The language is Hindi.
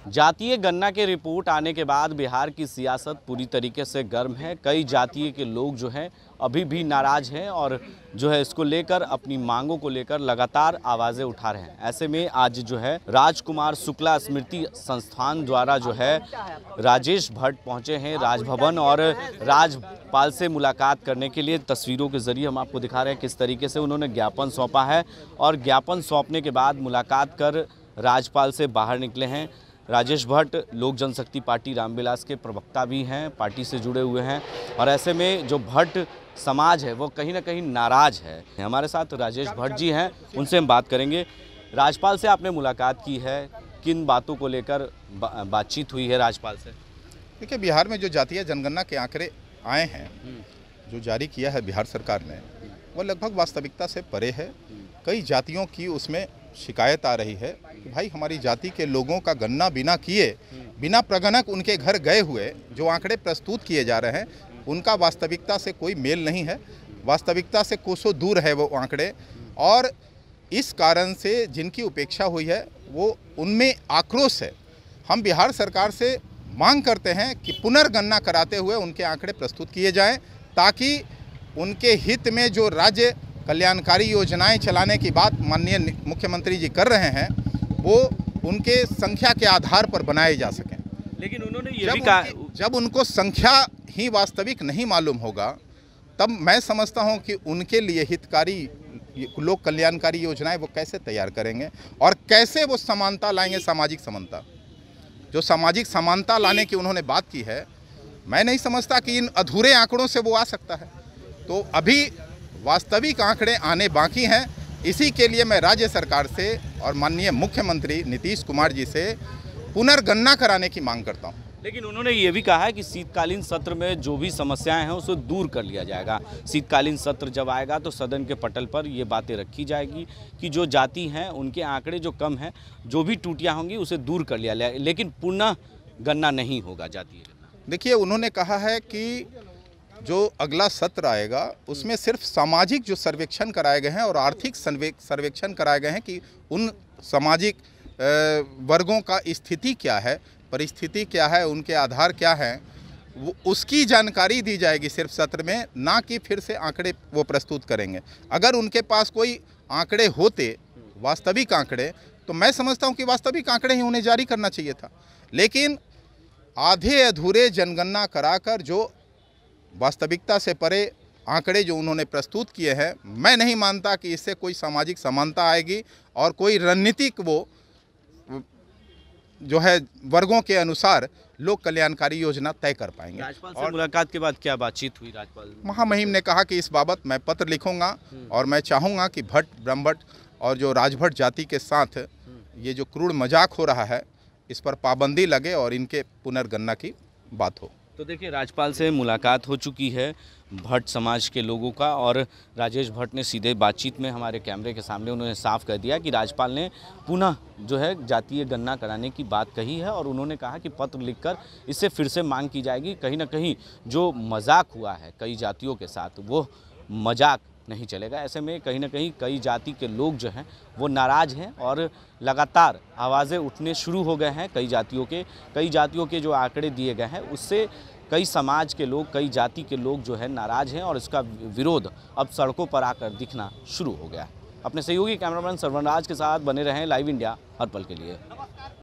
जातीय गणना के रिपोर्ट आने के बाद बिहार की सियासत पूरी तरीके से गर्म है। कई जातीय के लोग जो हैं अभी भी नाराज हैं और जो है इसको लेकर अपनी मांगों को लेकर लगातार आवाज़ें उठा रहे हैं। ऐसे में आज जो है राजकुमार शुक्ला स्मृति संस्थान द्वारा जो है राजेश भट्ट पहुंचे हैं राजभवन और राज्यपाल से मुलाकात करने के लिए। तस्वीरों के जरिए हम आपको दिखा रहे हैं किस तरीके से उन्होंने ज्ञापन सौंपा है और ज्ञापन सौंपने के बाद मुलाकात कर राज्यपाल से बाहर निकले हैं। राजेश भट्ट लोक जनशक्ति पार्टी रामविलास के प्रवक्ता भी हैं, पार्टी से जुड़े हुए हैं और ऐसे में जो भट्ट समाज है वो कहीं ना कहीं नाराज है। हमारे साथ राजेश भट्ट जी हैं, उनसे हम बात करेंगे। राज्यपाल से आपने मुलाकात की है, किन बातों को लेकर बातचीत हुई है राज्यपाल से? देखिए, बिहार में जो जातीय जनगणना के आंकड़े आए हैं, जो जारी किया है बिहार सरकार ने, वो लगभग वास्तविकता से परे है। कई जातियों की उसमें शिकायत आ रही है कि भाई हमारी जाति के लोगों का गणना बिना किए, बिना प्रगणक उनके घर गए हुए जो आंकड़े प्रस्तुत किए जा रहे हैं उनका वास्तविकता से कोई मेल नहीं है। वास्तविकता से कोसों दूर है वो आंकड़े और इस कारण से जिनकी उपेक्षा हुई है वो उनमें आक्रोश है। हम बिहार सरकार से मांग करते हैं कि पुनर्गणना कराते हुए उनके आंकड़े प्रस्तुत किए जाएं ताकि उनके हित में जो राज्य कल्याणकारी योजनाएं चलाने की बात माननीय मुख्यमंत्री जी कर रहे हैं वो उनके संख्या के आधार पर बनाए जा सकें। लेकिन उन्होंने ये भी कहा, जब उनको संख्या ही वास्तविक नहीं मालूम होगा तब मैं समझता हूं कि उनके लिए हितकारी लोक कल्याणकारी योजनाएं वो कैसे तैयार करेंगे और कैसे वो समानता लाएंगे। सामाजिक समानता, जो सामाजिक समानता लाने की उन्होंने बात की है, मैं नहीं समझता कि इन अधूरे आंकड़ों से वो आ सकता है। तो अभी वास्तविक आंकड़े आने बाकी हैं। इसी के लिए मैं राज्य सरकार से और माननीय मुख्यमंत्री नीतीश कुमार जी से पुनर्गणना कराने की मांग करता हूं। लेकिन उन्होंने ये भी कहा है कि शीतकालीन सत्र में जो भी समस्याएं हैं उसे दूर कर लिया जाएगा। शीतकालीन सत्र जब आएगा तो सदन के पटल पर ये बातें रखी जाएगी कि जो जाति हैं उनके आंकड़े जो कम हैं, जो भी त्रुटियां होंगी उसे दूर कर लिया जाएगा, लेकिन पुनः गणना नहीं होगा जातीय गणना। देखिए, उन्होंने कहा है कि जो अगला सत्र आएगा उसमें सिर्फ सामाजिक जो सर्वेक्षण कराए गए हैं और आर्थिक सर्वेक्षण कराए गए हैं कि उन सामाजिक वर्गों का स्थिति क्या है, परिस्थिति क्या है, उनके आधार क्या हैं, वो उसकी जानकारी दी जाएगी सिर्फ सत्र में, ना कि फिर से आंकड़े वो प्रस्तुत करेंगे। अगर उनके पास कोई आंकड़े होते, वास्तविक आंकड़े, तो मैं समझता हूँ कि वास्तविक आंकड़े ही उन्हें जारी करना चाहिए था। लेकिन आधे अधूरे जनगणना कराकर जो वास्तविकता से परे आंकड़े जो उन्होंने प्रस्तुत किए हैं, मैं नहीं मानता कि इससे कोई सामाजिक समानता आएगी और कोई रणनीतिक वो जो है वर्गों के अनुसार लोक कल्याणकारी योजना तय कर पाएंगे। राज्यपाल से मुलाकात के बाद क्या बातचीत हुई? राज्यपाल महामहिम ने कहा कि इस बाबत मैं पत्र लिखूंगा और मैं चाहूँगा कि भट्ट, ब्रह्मभट्ट और जो राजभट्ट जाति के साथ ये जो क्रूर मजाक हो रहा है इस पर पाबंदी लगे और इनके पुनर्गणना की बात हो। तो देखिए, राज्यपाल से मुलाकात हो चुकी है भट्ट समाज के लोगों का और राजेश भट्ट ने सीधे बातचीत में हमारे कैमरे के सामने उन्होंने साफ कर दिया कि राज्यपाल ने पुनः जो है जातीय गणना कराने की बात कही है और उन्होंने कहा कि पत्र लिखकर इससे फिर से मांग की जाएगी। कहीं ना कहीं जो मजाक हुआ है कई जातियों के साथ वो मजाक नहीं चलेगा। ऐसे में कहीं ना कहीं कई जाति के लोग जो हैं वो नाराज़ हैं और लगातार आवाज़ें उठने शुरू हो गए हैं। कई जातियों के जो आंकड़े दिए गए हैं उससे कई समाज के लोग, कई जाति के लोग जो है नाराज़ हैं और इसका विरोध अब सड़कों पर आकर दिखना शुरू हो गया है। अपने सहयोगी कैमरामैन सरवनराज के साथ बने रहें लाइव इंडिया हर पल के लिए।